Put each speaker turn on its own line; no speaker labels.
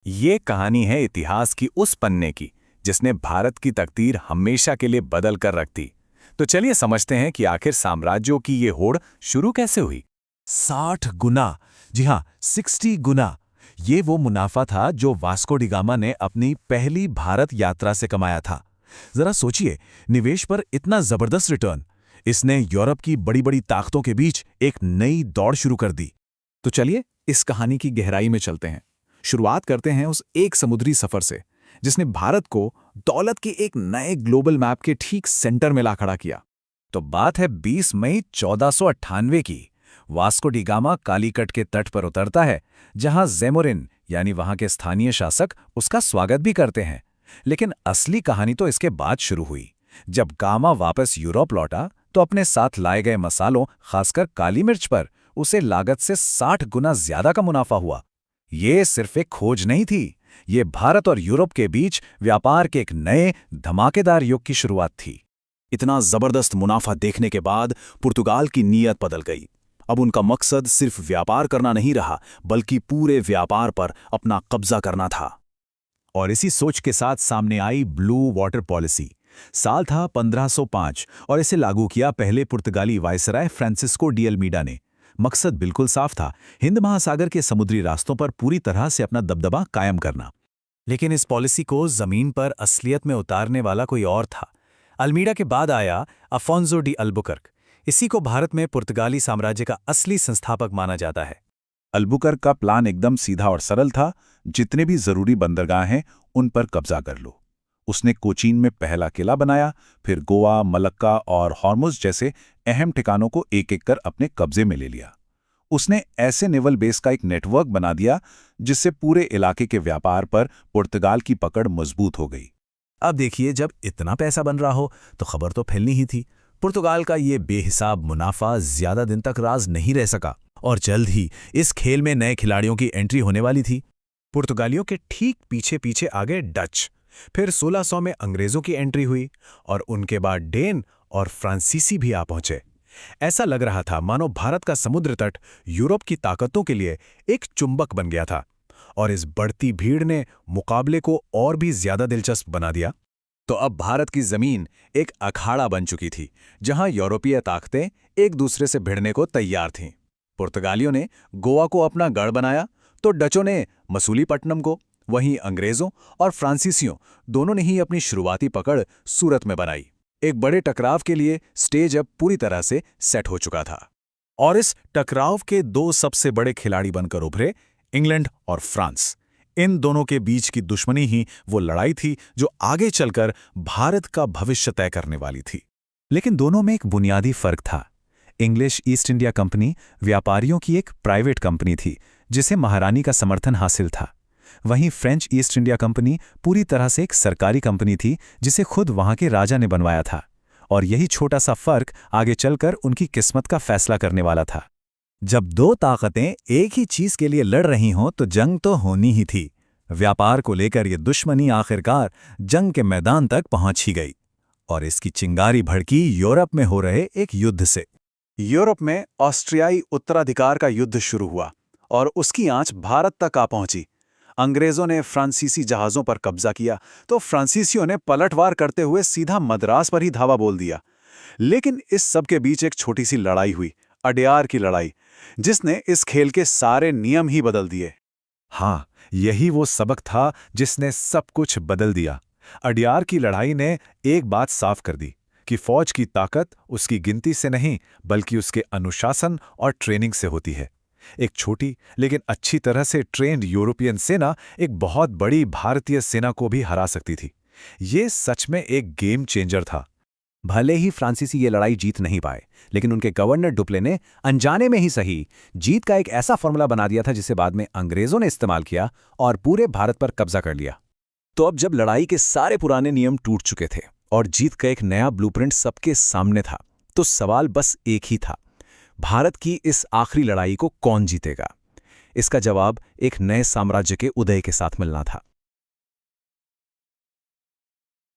ये कहानी है इतिहास की उस पन्ने की जिसने भारत की तकदीर हमेशा के लिए बदल कर रख दी। तो चलिए समझते हैं कि आखिर साम्राज्यों की ये होड़ शुरू कैसे हुई।
60 गुना। जी हाँ, 60 गुना। ये वो मुनाफा था जो वास्को डी गामा ने अपनी पहली भारत यात्रा से कमाया था। जरा सोचिए, निवेश पर इतना जबरदस्त रिटर्न। इसने यूरोप की बड़ी बड़ी ताकतों के बीच एक नई दौड़ शुरू कर दी।
तो चलिए इस कहानी की गहराई में चलते हैं। शुरुआत करते हैं उस एक समुद्री सफर से जिसने भारत को दौलत के एक नए ग्लोबल मैप के ठीक सेंटर में ला खड़ा किया।
तो बात है 20 मई 1498 की। वास्को डी गामा कालीकट के तट पर उतरता है, जहां ज़ेमोरिन यानी वहां के स्थानीय शासक उसका स्वागत भी करते हैं। लेकिन असली कहानी तो इसके बाद शुरू हुई। जब गामा वापस यूरोप लौटा तो अपने साथ लाए गए मसालों, खासकर काली मिर्च पर, उसे लागत से 60 गुना ज्यादा का मुनाफा हुआ। ये सिर्फ एक खोज नहीं थी, ये भारत और यूरोप के बीच व्यापार के एक नए धमाकेदार युग की शुरुआत थी।
इतना जबरदस्त मुनाफा देखने के बाद पुर्तगाल की नीयत बदल गई। अब उनका मकसद सिर्फ व्यापार करना नहीं रहा, बल्कि पूरे व्यापार पर अपना कब्जा करना था।
और इसी सोच के साथ सामने आई ब्लू वाटर पॉलिसी। साल था 1505 और इसे लागू किया पहले पुर्तगाली वायसराय फ्रांसिस्को डी अल्मीडा ने। मकसद बिल्कुल साफ था, हिंद महासागर के समुद्री रास्तों पर पूरी तरह से अपना दबदबा कायम करना। लेकिन इस पॉलिसी को जमीन पर असलियत में उतारने वाला कोई और था। अल्मीडा के बाद आया अफोंसो डी अल्बुकर्क। इसी को भारत में पुर्तगाली साम्राज्य का असली संस्थापक माना जाता है।
अल्बुकर्क का प्लान एकदम सीधा और सरल था। जितने भी जरूरी बंदरगाह हैं उन पर कब्जा कर लो। उसने कोचीन में पहला किला बनाया, फिर गोवा, मलक्का और हॉर्मुज जैसे अहम ठिकानों को एक एक कर अपने कब्जे में ले लिया। उसने ऐसे नेवल बेस का एक नेटवर्क बना दिया जिससे पूरे इलाके के व्यापार पर पुर्तगाल की पकड़ मजबूत हो गई।
अब देखिए, जब इतना पैसा बन रहा हो तो खबर तो फैलनी ही थी। पुर्तगाल का ये बेहिसाब मुनाफा ज्यादा दिन तक राज नहीं रह सका और जल्द ही इस खेल में नए खिलाड़ियों की एंट्री होने वाली थी। पुर्तगालियों के ठीक पीछे पीछे आ गए डच। फिर 1600 में अंग्रेजों की एंट्री हुई और उनके बाद डेन और फ्रांसीसी भी आ पहुंचे। ऐसा लग रहा था मानो भारत का समुद्र तट यूरोप की ताकतों के लिए एक चुंबक बन गया था, और इस बढ़ती भीड़ ने मुकाबले को और भी ज्यादा दिलचस्प बना दिया।
तो अब भारत की जमीन एक अखाड़ा बन चुकी थी, जहां यूरोपीय ताकतें एक दूसरे से भिड़ने को तैयार थीं। पुर्तगालियों ने गोवा को अपना गढ़ बनाया तो डचों ने मसूलीपट्टनम को, वहीं अंग्रेजों और फ्रांसीसियों दोनों ने ही अपनी शुरुआती पकड़ सूरत में बनाई। एक बड़े टकराव के लिए स्टेज अब पूरी तरह से सेट हो चुका था।
और इस टकराव के दो सबसे बड़े खिलाड़ी बनकर उभरे, इंग्लैंड और फ्रांस। इन दोनों के बीच की दुश्मनी ही वो लड़ाई थी जो आगे चलकर भारत का भविष्य तय करने वाली थी। लेकिन दोनों में एक बुनियादी फर्क था। इंग्लिश ईस्ट इंडिया कंपनी व्यापारियों की एक प्राइवेट कंपनी थी जिसे महारानी का समर्थन हासिल था। वहीं फ्रेंच ईस्ट इंडिया कंपनी पूरी तरह से एक सरकारी कंपनी थी जिसे खुद वहां के राजा ने बनवाया था। और यही छोटा सा फर्क आगे चलकर उनकी किस्मत का फैसला करने वाला था। जब दो ताकतें एक ही चीज के लिए लड़ रही हों तो जंग तो होनी ही थी। व्यापार को लेकर ये दुश्मनी आखिरकार जंग के मैदान तक पहुंच ही गई, और इसकी चिंगारी भड़की यूरोप में हो रहे एक युद्ध से।
यूरोप में ऑस्ट्रियाई उत्तराधिकार का युद्ध शुरू हुआ और उसकी आंच भारत तक आ पहुंची। अंग्रेजों ने फ्रांसीसी जहाज़ों पर कब्जा किया तो फ्रांसीसियों ने पलटवार करते हुए सीधा मद्रास पर ही धावा बोल दिया। लेकिन इस सब के बीच एक छोटी सी लड़ाई हुई, अडयार की लड़ाई, जिसने इस खेल के सारे नियम ही बदल दिए।
हाँ, यही वो सबक था जिसने सब कुछ बदल दिया। अडयार की लड़ाई ने एक बात साफ कर दी कि फौज की ताकत उसकी गिनती से नहीं बल्कि उसके अनुशासन और ट्रेनिंग से होती है। एक छोटी लेकिन अच्छी तरह से ट्रेंड यूरोपियन सेना एक बहुत बड़ी भारतीय सेना को भी हरा सकती थी। ये सच में एक गेम चेंजर था।
भले ही फ्रांसीसी ये लड़ाई जीत नहीं पाए, लेकिन उनके गवर्नर डुप्ले ने अनजाने में ही सही जीत का एक ऐसा फॉर्मूला बना दिया था जिसे बाद में अंग्रेजों ने इस्तेमाल किया और पूरे भारत पर कब्जा कर लिया। तो अब जब लड़ाई के सारे पुराने नियम टूट चुके थे और जीत का एक नया ब्लूप्रिंट सबके सामने था, तो सवाल बस एक ही था, भारत की इस आखिरी लड़ाई को कौन जीतेगा? इसका जवाब एक नए साम्राज्य के उदय के साथ मिलना था।